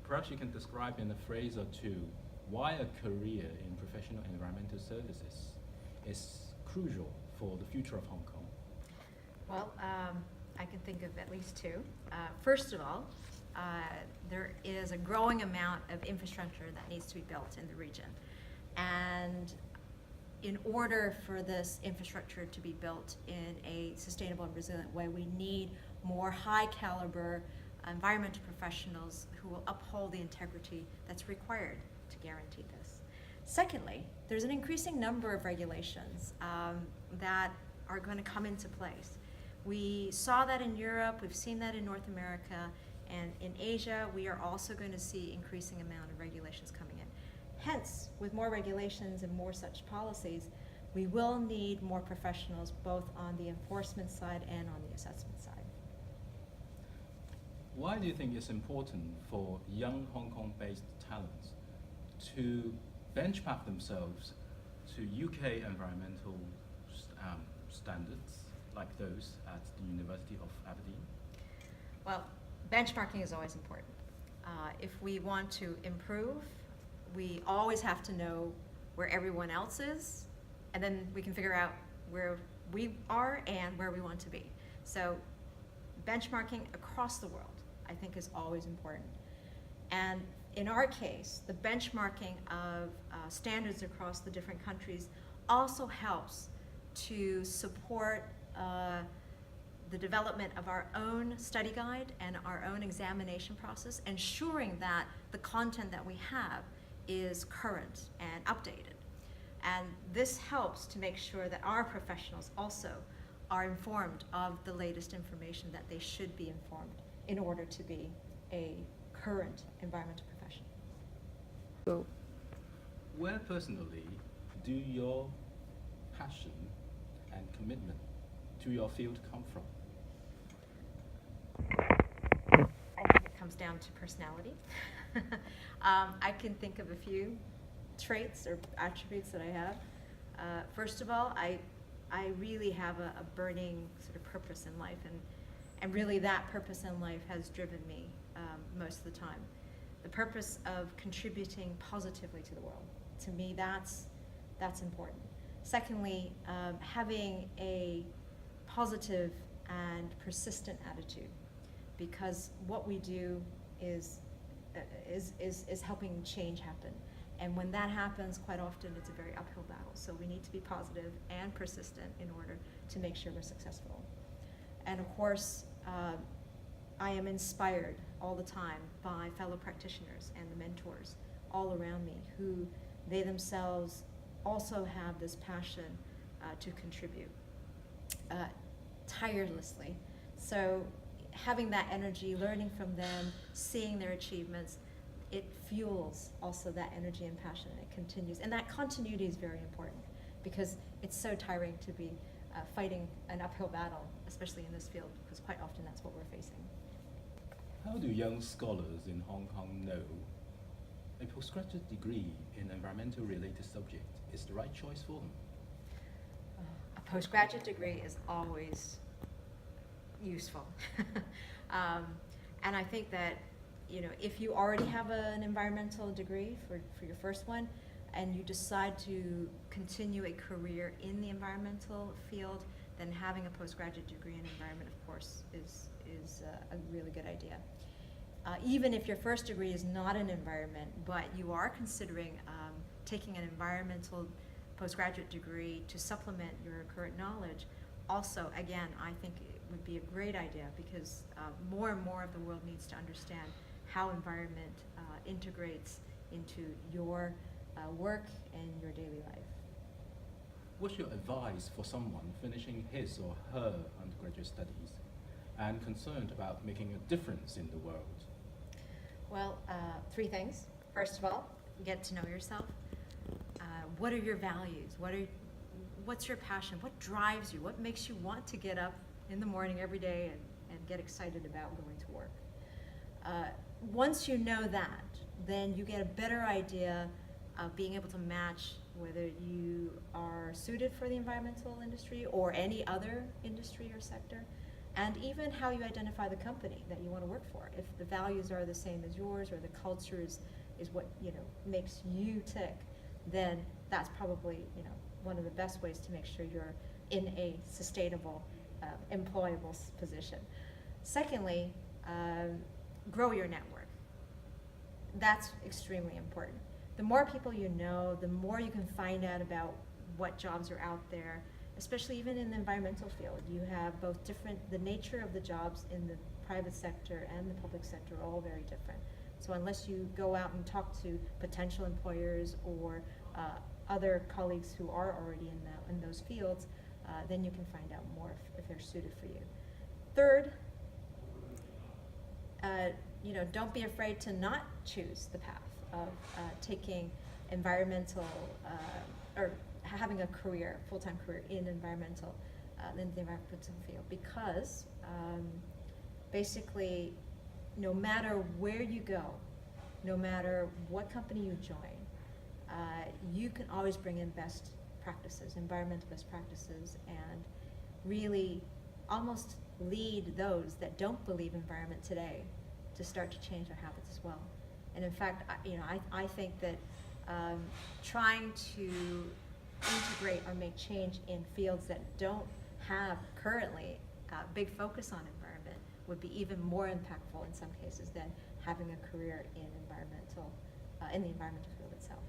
Perhaps you can describe in a phrase or two why a career in professional environmental services is crucial for the future of Hong Kong. Well, I can think of at least two. First of all, there is a growing amount of infrastructure that needs to be built in the region. And in order for this infrastructure to be built in a sustainable and resilient way, we need more high caliber environmental professionals who will uphold the integrity that's required to guarantee this. Secondly, there's an increasing number of regulations that are going to come into place. We saw that in Europe, we've seen that in North America, and in Asia, we are also going to see increasing amount of regulations coming in. Hence, with more regulations and more such policies, we will need more professionals both on the enforcement side and on the assessment side. Why do you think it's important for young Hong Kong-based talents to benchmark themselves to UK environmental standards like those at the University of Aberdeen? Well, benchmarking is always important. If we want to improve, we always have to know where everyone else is, and then we can figure out where we are and where we want to be. So benchmarking across the world, I think, is always important. And in our case, the benchmarking of standards across the different countries also helps to support the development of our own study guide and our own examination process, ensuring that the content that we have is current and updated. And this helps to make sure that our professionals also are informed of the latest information that they should be informed in order to be a current environmental professional. So, where personally do your passion and commitment to your field come from? I think it comes down to personality. I can think of a few traits or attributes that I have. First of all, I really have a burning sort of purpose in life, and really that purpose in life has driven me most of the time. The purpose of contributing positively to the world. To me, that's important. Secondly, having a positive and persistent attitude, because what we do is helping change happen. And when that happens, quite often it's a very uphill battle. So we need to be positive and persistent in order to make sure we're successful. And of course, I am inspired all the time by fellow practitioners and the mentors all around me who they themselves also have this passion to contribute tirelessly. So having that energy, learning from them, seeing their achievements, it fuels also that energy and passion, and it continues. And that continuity is very important because it's so tiring to be fighting an uphill battle, especially in this field, because quite often that's what we're facing. How do young scholars in Hong Kong know a postgraduate degree in environmental related subject is the right choice for them? A postgraduate degree is always useful. And I think that, you know, if you already have an environmental degree for your first one, and you decide to continue a career in the environmental field, then having a postgraduate degree in environment, of course, is a really good idea. Even if your first degree is not in environment, but you are considering taking an environmental postgraduate degree to supplement your current knowledge, also, again, I think it would be a great idea because more and more of the world needs to understand how environment integrates into your work and your daily life. What's your advice for someone finishing his or her undergraduate studies and concerned about making a difference in the world? Well, three things. First of all, get to know yourself. What are your values? What's your passion? What drives you? What makes you want to get up in the morning every day and get excited about going to work? Once you know that, then you get a better idea of being able to match whether you are suited for the environmental industry or any other industry or sector. and even how you identify the company that you want to work for. If the values are the same as yours, or the culture is what, you know, makes you tick, then that's probably, you know, one of the best ways to make sure you're in a sustainable, employable position. Secondly, grow your network. That's extremely important. The more people you know, the more you can find out about what jobs are out there, especially even in the environmental field. You have both the nature of the jobs in the private sector and the public sector are all very different. So unless you go out and talk to potential employers or other colleagues who are already in those fields, then you can find out more if they're suited for you. Third, you know, don't be afraid to not choose the path of taking environmental or having a career, full-time career in the environmental field, because basically, no matter where you go, no matter what company you join, you can always bring in best practices, environmental best practices, and really almost lead those that don't believe environment today to start to change their habits as well. And in fact, I think that trying to integrate or make change in fields that don't have currently a big focus on environment would be even more impactful in some cases than having a career in the environmental field itself.